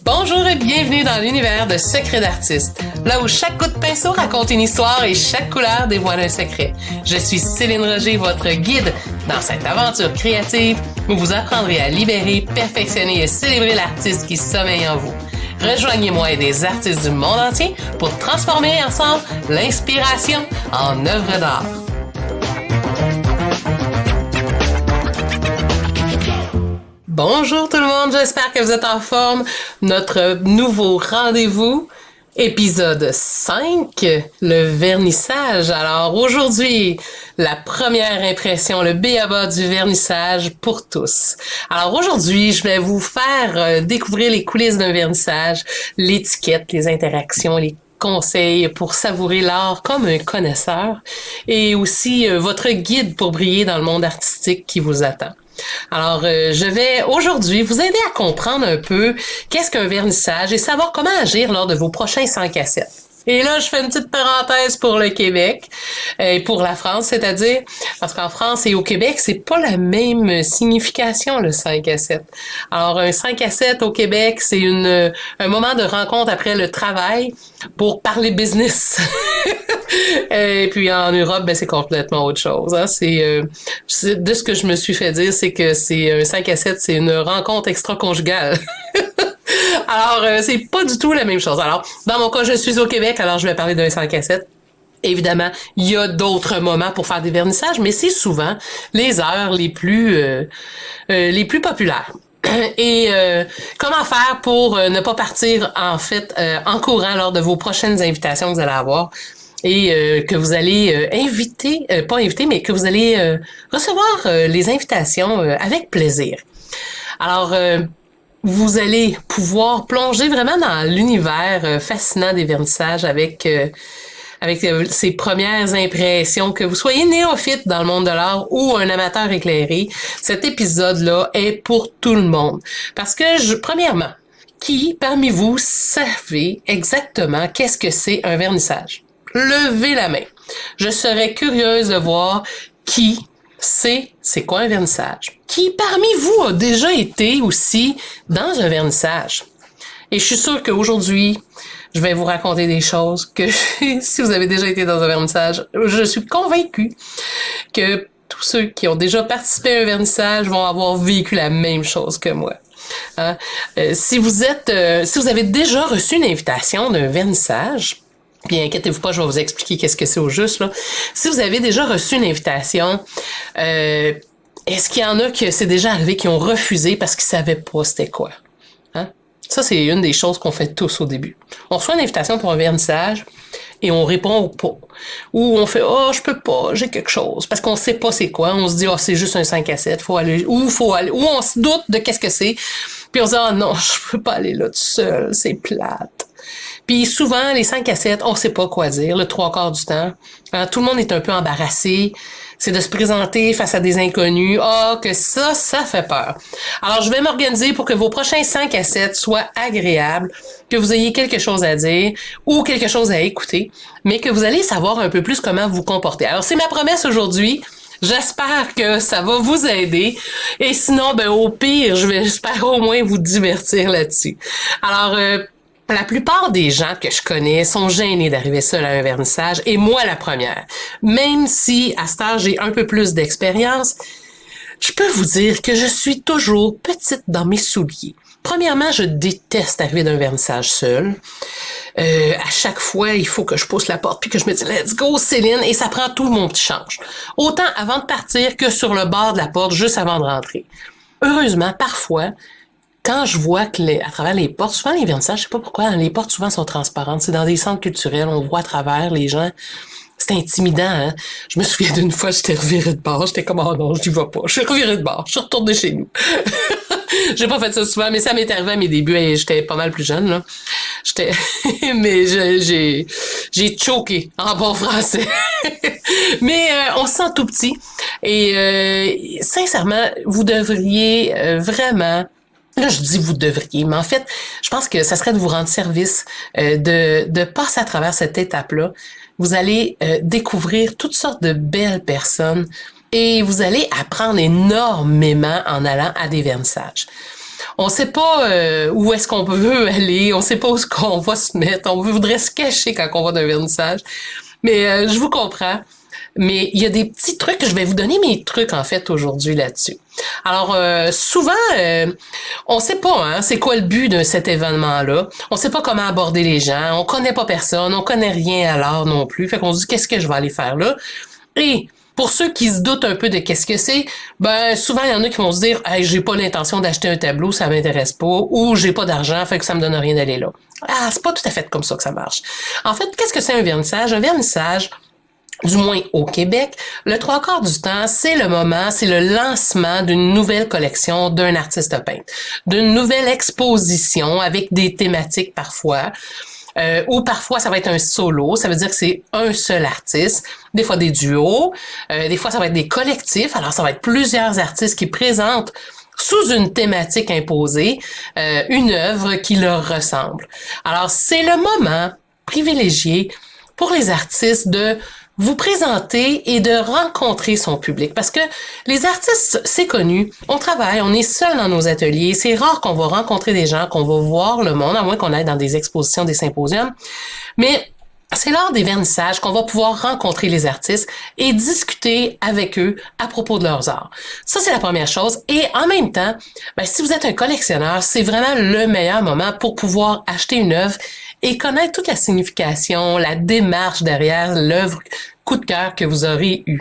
Bonjour et bienvenue dans l'univers de Secrets d'artistes, là où chaque coup de pinceau raconte une histoire et chaque couleur dévoile un secret. Je suis Céline Roger, votre guide dans cette aventure créative où vous apprendrez à libérer, perfectionner et célébrer l'artiste qui sommeille en vous. Rejoignez-moi et des artistes du monde entier pour transformer ensemble l'inspiration en œuvre d'art. Bonjour tout le monde, j'espère que vous êtes en forme. Notre nouveau rendez-vous, épisode 5, le vernissage. Alors aujourd'hui, la première impression, le b.a.-ba du vernissage pour tous. Alors aujourd'hui, je vais vous faire découvrir les coulisses d'un vernissage, l'étiquette, les interactions, les conseils pour savourer l'art comme un connaisseur et aussi votre guide pour briller dans le monde artistique qui vous attend. Alors, je vais aujourd'hui vous aider à comprendre un peu qu'est-ce qu'un vernissage et savoir comment agir lors de vos prochains 5 à 7. Et là, je fais une petite parenthèse pour le Québec et pour la France, c'est-à-dire parce qu'en France et au Québec, c'est pas la même signification le 5 à 7. Alors, un 5 à 7 au Québec, c'est un moment de rencontre après le travail pour parler business. Et puis en Europe, ben c'est complètement autre chose. Hein. C'est de ce que je me suis fait dire, c'est que c'est un 5 à 7, c'est une rencontre extra-conjugale. Alors, c'est pas du tout la même chose. Alors, dans mon cas, je suis au Québec, alors je vais parler d'un 5 à 7. Évidemment, il y a d'autres moments pour faire des vernissages, mais c'est souvent les heures les plus populaires. Et comment faire pour ne pas partir, en fait, en courant lors de vos prochaines invitations que vous allez avoir et que vous allez mais que vous allez recevoir les invitations avec plaisir. Alors, vous allez pouvoir plonger vraiment dans l'univers fascinant des vernissages avec ces premières impressions, que vous soyez néophyte dans le monde de l'art ou un amateur éclairé. Cet épisode-là est pour tout le monde. Parce que, premièrement, qui parmi vous savez exactement qu'est-ce que c'est un vernissage? Levez la main. Je serais curieuse de voir qui sait c'est quoi un vernissage. Qui parmi vous a déjà été aussi dans un vernissage? Et je suis sûre qu'aujourd'hui, je vais vous raconter des choses que si vous avez déjà été dans un vernissage, je suis convaincue que tous ceux qui ont déjà participé à un vernissage vont avoir vécu la même chose que moi. Hein? Si vous avez déjà reçu une invitation d'un vernissage, puis inquiétez-vous pas, je vais vous expliquer qu'est-ce que c'est au juste, là. Si vous avez déjà reçu une invitation, est-ce qu'il y en a que c'est déjà arrivé qui ont refusé parce qu'ils savaient pas c'était quoi? Hein? Ça, c'est une des choses qu'on fait tous au début. On reçoit une invitation pour un vernissage et on répond pas. Ou on fait « Oh, je peux pas, j'ai quelque chose ». Parce qu'on sait pas c'est quoi. On se dit « Oh, c'est juste un 5 à 7, faut aller ». Ou on se doute de qu'est-ce que c'est. Puis on se dit « Oh non, je peux pas aller là tout seul, c'est plate ». Puis souvent, les 5 à 7, on sait pas quoi dire, le 3/4 du temps. Tout le monde est un peu embarrassé. C'est de se présenter face à des inconnus. Que ça fait peur. Alors, je vais m'organiser pour que vos prochains 5 à 7 soient agréables, que vous ayez quelque chose à dire ou quelque chose à écouter, mais que vous allez savoir un peu plus comment vous comporter. Alors, c'est ma promesse aujourd'hui. J'espère que ça va vous aider. Et sinon, ben au pire, j'espère au moins vous divertir là-dessus. Alors, la plupart des gens que je connais sont gênés d'arriver seul à un vernissage, et moi la première. Même si, à cette heure, j'ai un peu plus d'expérience, je peux vous dire que je suis toujours petite dans mes souliers. Premièrement, je déteste arriver d'un vernissage seul. À chaque fois, il faut que je pousse la porte puis que je me dis « Let's go, Céline », et ça prend tout mon petit change. Autant avant de partir que sur le bord de la porte, juste avant de rentrer. Heureusement, parfois, quand je vois que à travers les portes, souvent les vernissages, je sais pas pourquoi, les portes souvent sont transparentes. C'est dans des centres culturels, on voit à travers les gens. C'est intimidant, hein. Je me souviens d'une fois, j'étais revirée de bord. J'étais comme, oh non, je n'y vais pas. Je suis revirée de bord. Je suis retournée chez nous. J'ai pas fait ça souvent, mais ça m'est arrivé à mes débuts et j'étais pas mal plus jeune, là. Mais j'ai choqué en bon français. Mais on se sent tout petit. Et sincèrement, vous devriez vraiment... Là, je dis vous devriez, mais en fait, je pense que ça serait de vous rendre service, de passer à travers cette étape-là. Vous allez découvrir toutes sortes de belles personnes et vous allez apprendre énormément en allant à des vernissages. On sait pas où est-ce qu'on veut aller, on sait pas où est-ce qu'on va se mettre, on voudrait se cacher quand on va d'un vernissage. Mais je vous comprends. Mais il y a des petits trucs, je vais vous donner mes trucs en fait aujourd'hui là-dessus. Alors souvent, on sait pas c'est quoi le but de cet événement-là. On sait pas comment aborder les gens, on connaît pas personne, on connaît rien à l'art non plus. Fait qu'on se dit qu'est-ce que je vais aller faire là. Et pour ceux qui se doutent un peu de qu'est-ce que c'est, ben souvent il y en a qui vont se dire hey, j'ai pas l'intention d'acheter un tableau, ça m'intéresse pas, ou j'ai pas d'argent, fait que ça me donne rien d'aller là. Ah, c'est pas tout à fait comme ça que ça marche. En fait, qu'est-ce que c'est un vernissage? Un vernissage, du moins au Québec, le trois quarts du temps, c'est le moment, c'est le lancement d'une nouvelle collection d'un artiste peintre, d'une nouvelle exposition avec des thématiques parfois. Ou parfois ça va être un solo, ça veut dire que c'est un seul artiste, des fois des duos, des fois ça va être des collectifs, alors ça va être plusieurs artistes qui présentent sous une thématique imposée une œuvre qui leur ressemble. Alors c'est le moment privilégié pour les artistes de vous présenter et de rencontrer son public. Parce que les artistes, c'est connu, on travaille, on est seul dans nos ateliers, c'est rare qu'on va rencontrer des gens, qu'on va voir le monde, à moins qu'on aille dans des expositions, des symposiums. Mais c'est lors des vernissages qu'on va pouvoir rencontrer les artistes et discuter avec eux à propos de leurs arts. Ça, c'est la première chose. Et en même temps, si vous êtes un collectionneur, c'est vraiment le meilleur moment pour pouvoir acheter une œuvre et connaître toute la signification, la démarche derrière l'œuvre coup de cœur que vous aurez eue.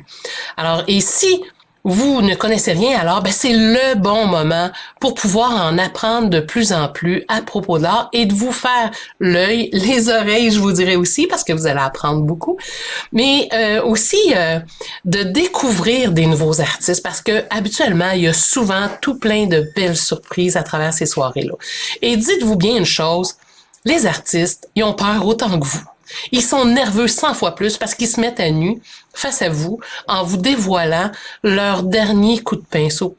Alors, et si vous ne connaissez rien, alors c'est le bon moment pour pouvoir en apprendre de plus en plus à propos de l'art et de vous faire l'œil, les oreilles, je vous dirais aussi, parce que vous allez apprendre beaucoup, mais aussi de découvrir des nouveaux artistes, parce que habituellement, il y a souvent tout plein de belles surprises à travers ces soirées-là. Et dites-vous bien une chose, les artistes, ils ont peur autant que vous. Ils sont nerveux 100 fois plus parce qu'ils se mettent à nu face à vous en vous dévoilant leur dernier coup de pinceau.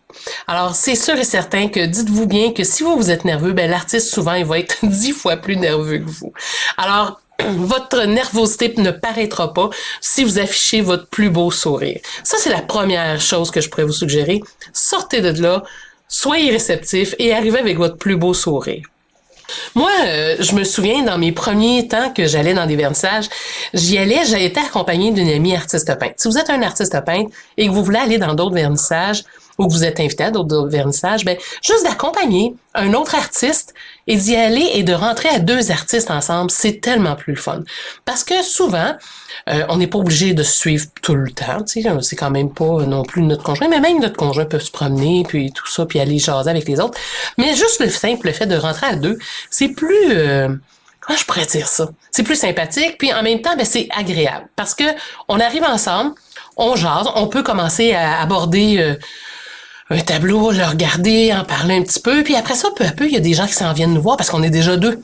Alors, c'est sûr et certain que dites-vous bien que si vous êtes nerveux, l'artiste, souvent, il va être 10 fois plus nerveux que vous. Alors, votre nervosité ne paraîtra pas si vous affichez votre plus beau sourire. Ça, c'est la première chose que je pourrais vous suggérer. Sortez de là, soyez réceptif et arrivez avec votre plus beau sourire. Moi, je me souviens, dans mes premiers temps que j'allais dans des vernissages, j'ai été accompagnée d'une amie artiste peintre. Si vous êtes un artiste peintre et que vous voulez aller dans d'autres vernissages ou que vous êtes invité à d'autres vernissages, juste d'accompagner un autre artiste et d'y aller et de rentrer à deux artistes ensemble, c'est tellement plus le fun. Parce que souvent, on n'est pas obligé de se suivre tout le temps, tu sais, c'est quand même pas non plus notre conjoint, mais même notre conjoint peut se promener, puis tout ça, puis aller jaser avec les autres. Mais juste le fait de rentrer à deux, c'est plus, comment je pourrais dire ça? C'est plus sympathique, puis en même temps, c'est agréable. Parce que on arrive ensemble, on jase, on peut commencer à aborder un tableau, le regarder, en parler un petit peu, puis après ça, peu à peu, il y a des gens qui s'en viennent nous voir parce qu'on est déjà deux. Tu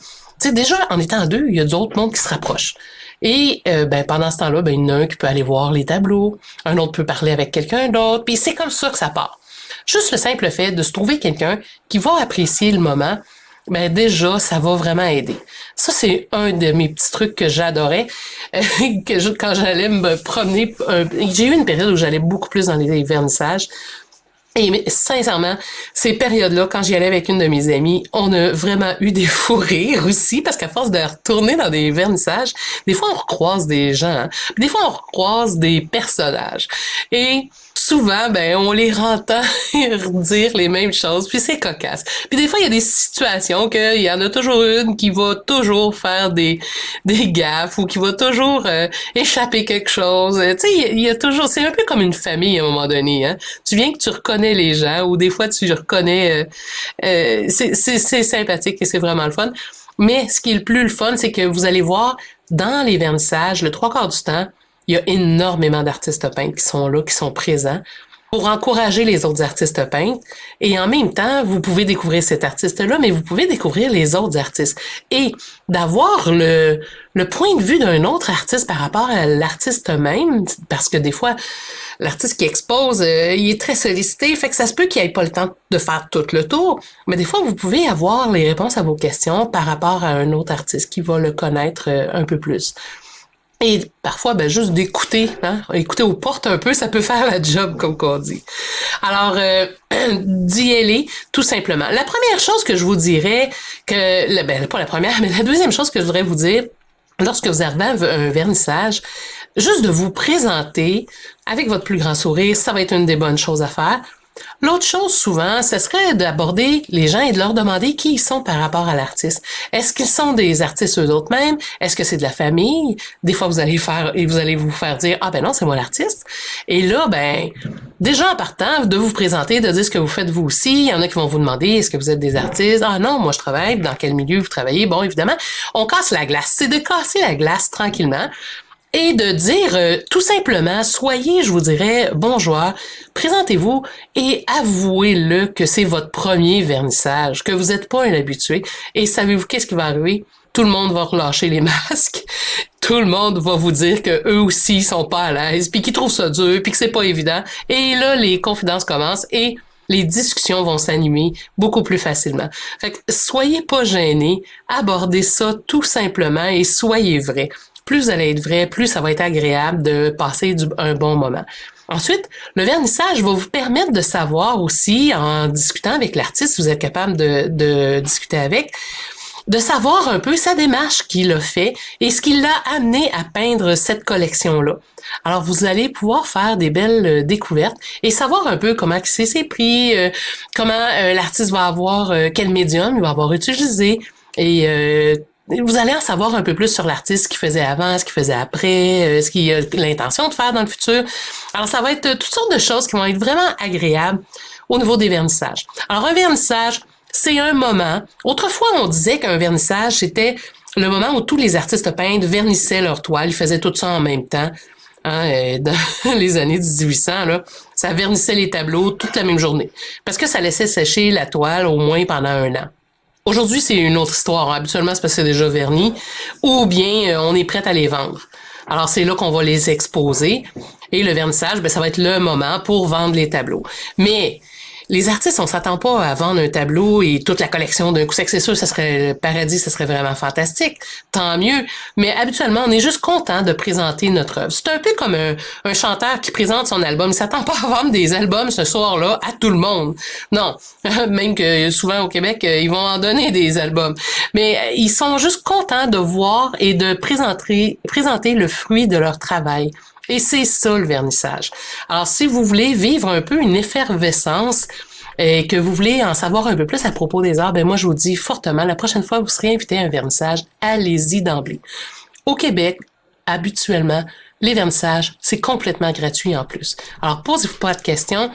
sais, déjà, en étant deux, il y a d'autres mondes qui se rapprochent. Et pendant ce temps-là, il y en a un qui peut aller voir les tableaux, un autre peut parler avec quelqu'un d'autre, puis c'est comme ça que ça part. Juste le simple fait de se trouver quelqu'un qui va apprécier le moment, déjà, ça va vraiment aider. Ça, c'est un de mes petits trucs que j'adorais, quand j'allais me promener. J'ai eu une période où j'allais beaucoup plus dans les vernissages. Et sincèrement, ces périodes-là, quand j'y allais avec une de mes amies, on a vraiment eu des fous rires aussi, parce qu'à force de retourner dans des vernissages, des fois on recroise des gens, des fois on recroise des personnages. Et souvent, on les entend dire les mêmes choses, puis c'est cocasse. Puis des fois, il y a des situations qu'il y en a toujours une qui va toujours faire des gaffes ou qui va toujours échapper quelque chose. Tu sais, il y a toujours, c'est un peu comme une famille à un moment donné. Hein. Tu viens que tu reconnais les gens ou des fois tu reconnais. C'est sympathique et c'est vraiment le fun. Mais ce qui est le plus le fun, c'est que vous allez voir dans les vernissages, le trois quarts du temps, il y a énormément d'artistes peintres qui sont là, qui sont présents pour encourager les autres artistes peintres. Et en même temps, vous pouvez découvrir cet artiste-là, mais vous pouvez découvrir les autres artistes. Et d'avoir le point de vue d'un autre artiste par rapport à l'artiste même, parce que des fois, l'artiste qui expose, il est très sollicité, fait que ça se peut qu'il n'ait pas le temps de faire tout le tour. Mais des fois, vous pouvez avoir les réponses à vos questions par rapport à un autre artiste qui va le connaître un peu plus. Et parfois, ben juste d'écouter, hein, écouter aux portes un peu, ça peut faire la job, comme qu'on dit. Alors, d'y aller, tout simplement. La première chose que je vous dirais, pas la première, mais la deuxième chose que je voudrais vous dire, lorsque vous arrivez à un vernissage, juste de vous présenter avec votre plus grand sourire, ça va être une des bonnes choses à faire. L'autre chose, souvent, ce serait d'aborder les gens et de leur demander qui ils sont par rapport à l'artiste. Est-ce qu'ils sont des artistes eux autres mêmes? Est-ce que c'est de la famille? Des fois, vous allez vous faire dire, ah ben non, c'est moi l'artiste. Et là, ben, déjà en partant, de vous présenter, de dire ce que vous faites vous aussi. Il y en a qui vont vous demander, est-ce que vous êtes des artistes? Ah non, moi je travaille. Dans quel milieu vous travaillez? Bon, évidemment, on casse la glace. C'est de casser la glace tranquillement. Et de dire tout simplement, soyez, je vous dirais, bon joueur, présentez-vous et avouez-le que c'est votre premier vernissage, que vous n'êtes pas un habitué. Et savez-vous qu'est-ce qui va arriver? Tout le monde va relâcher les masques. Tout le monde va vous dire que eux aussi sont pas à l'aise, puis qu'ils trouvent ça dur, puis que c'est pas évident. Et là, les confidences commencent et les discussions vont s'animer beaucoup plus facilement. Fait que soyez pas gênés, abordez ça tout simplement et soyez vrais. Plus vous allez être vrai, plus ça va être agréable de passer un bon moment. Ensuite, le vernissage va vous permettre de savoir aussi, en discutant avec l'artiste, vous êtes capable de discuter avec, de savoir un peu sa démarche qu'il a fait et ce qui l'a amené à peindre cette collection-là. Alors, vous allez pouvoir faire des belles découvertes et savoir un peu comment c'est ses prix, comment l'artiste va avoir, quel médium il va avoir utilisé et vous allez en savoir un peu plus sur l'artiste, ce qu'il faisait avant, ce qu'il faisait après, ce qu'il a l'intention de faire dans le futur. Alors, ça va être toutes sortes de choses qui vont être vraiment agréables au niveau des vernissages. Alors, un vernissage, c'est un moment. Autrefois, on disait qu'un vernissage, c'était le moment où tous les artistes peintres vernissaient leur toile. Ils faisaient tout ça en même temps. Hein, dans les années 1800, là, ça vernissait les tableaux toute la même journée. Parce que ça laissait sécher la toile au moins pendant un an. Aujourd'hui, c'est une autre histoire. Habituellement, c'est parce que c'est déjà verni. Ou bien, on est prêt à les vendre. Alors, c'est là qu'on va les exposer. Et le vernissage, ben, ça va être le moment pour vendre les tableaux. Mais les artistes, on s'attend pas à vendre un tableau et toute la collection d'un coup sec. C'est sûr, ça serait le paradis, ça serait vraiment fantastique. Tant mieux. Mais habituellement, on est juste content de présenter notre œuvre. C'est un peu comme un chanteur qui présente son album. Il s'attend pas à vendre des albums ce soir-là à tout le monde. Non. Même que souvent au Québec, ils vont en donner des albums. Mais ils sont juste contents de voir et de présenter le fruit de leur travail. Et c'est ça le vernissage. Alors, si vous voulez vivre un peu une effervescence et que vous voulez en savoir un peu plus à propos des arts, ben moi, je vous dis fortement, la prochaine fois que vous serez invité à un vernissage, allez-y d'emblée. Au Québec, habituellement, les vernissages, c'est complètement gratuit en plus. Alors, posez-vous pas de questions.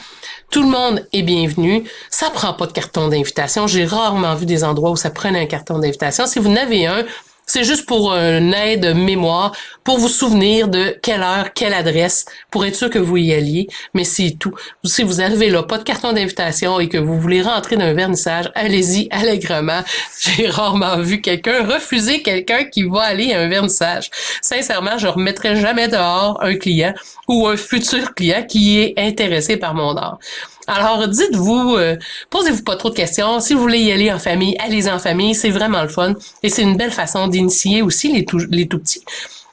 Tout le monde est bienvenu. Ça prend pas de carton d'invitation. J'ai rarement vu des endroits où ça prenait un carton d'invitation. Si vous en avez un, c'est juste pour une aide mémoire, pour vous souvenir de quelle heure, quelle adresse, pour être sûr que vous y alliez. Mais c'est tout. Si vous arrivez là, pas de carton d'invitation et que vous voulez rentrer dans un vernissage, allez-y allègrement. J'ai rarement vu quelqu'un refuser quelqu'un qui va aller à un vernissage. Sincèrement, je remettrai jamais dehors un client ou un futur client qui est intéressé par mon art. Alors, dites-vous, posez-vous pas trop de questions. Si vous voulez y aller en famille, allez-y en famille. C'est vraiment le fun. Et c'est une belle façon d'initier aussi les tout petits.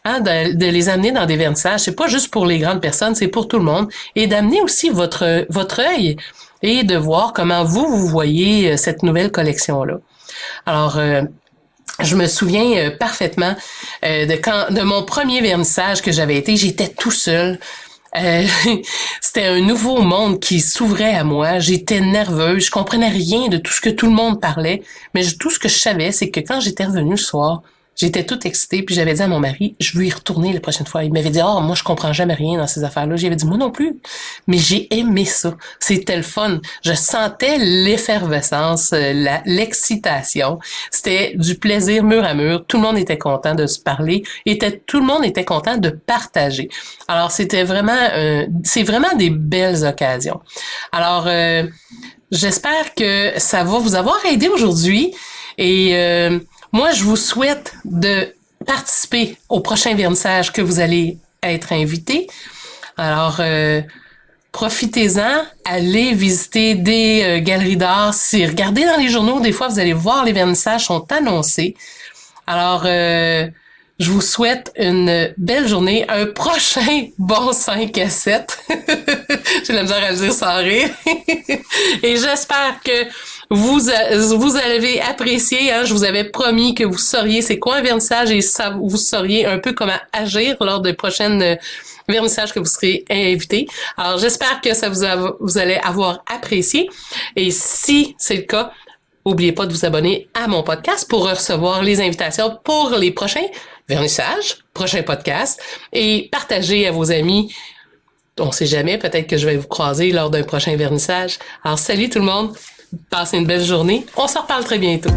Hein, de les amener dans des vernissages. C'est pas juste pour les grandes personnes, c'est pour tout le monde. Et d'amener aussi votre œil et de voir comment vous voyez cette nouvelle collection-là. Alors, je me souviens parfaitement de mon premier vernissage que j'avais été. J'étais tout seul. C'était un nouveau monde qui s'ouvrait à moi. J'étais nerveuse, je comprenais rien de tout ce que tout le monde parlait, mais tout ce que je savais, c'est que quand j'étais revenue le soir, j'étais toute excitée, puis j'avais dit à mon mari, je veux y retourner la prochaine fois. Il m'avait dit, moi je comprends jamais rien dans ces affaires-là. J'avais dit, moi non plus. Mais j'ai aimé ça. C'était le fun. Je sentais l'effervescence, l'excitation. C'était du plaisir mur à mur. Tout le monde était content de se parler. Tout le monde était content de partager. Alors c'était vraiment, c'est vraiment des belles occasions. Alors, j'espère que ça va vous avoir aidé aujourd'hui et moi, je vous souhaite de participer au prochain vernissage que vous allez être invité. Alors, profitez-en, allez visiter des galeries d'art. Si regardez dans les journaux, des fois, vous allez voir les vernissages sont annoncés. Alors, Je vous souhaite une belle journée, un prochain bon 5 à 7. J'ai la misère à le dire sans rire. Et j'espère que vous avez apprécié. Hein? Je vous avais promis que vous sauriez c'est quoi un vernissage et vous sauriez un peu comment agir lors des prochaines vernissages que vous serez invités. Alors, j'espère que vous allez avoir apprécié. Et si c'est le cas, n'oubliez pas de vous abonner à mon podcast pour recevoir les invitations pour les prochains vernissages, prochains podcasts et partagez à vos amis. On sait jamais, peut-être que je vais vous croiser lors d'un prochain vernissage. Alors, salut tout le monde. Passez une belle journée. On se reparle très bientôt.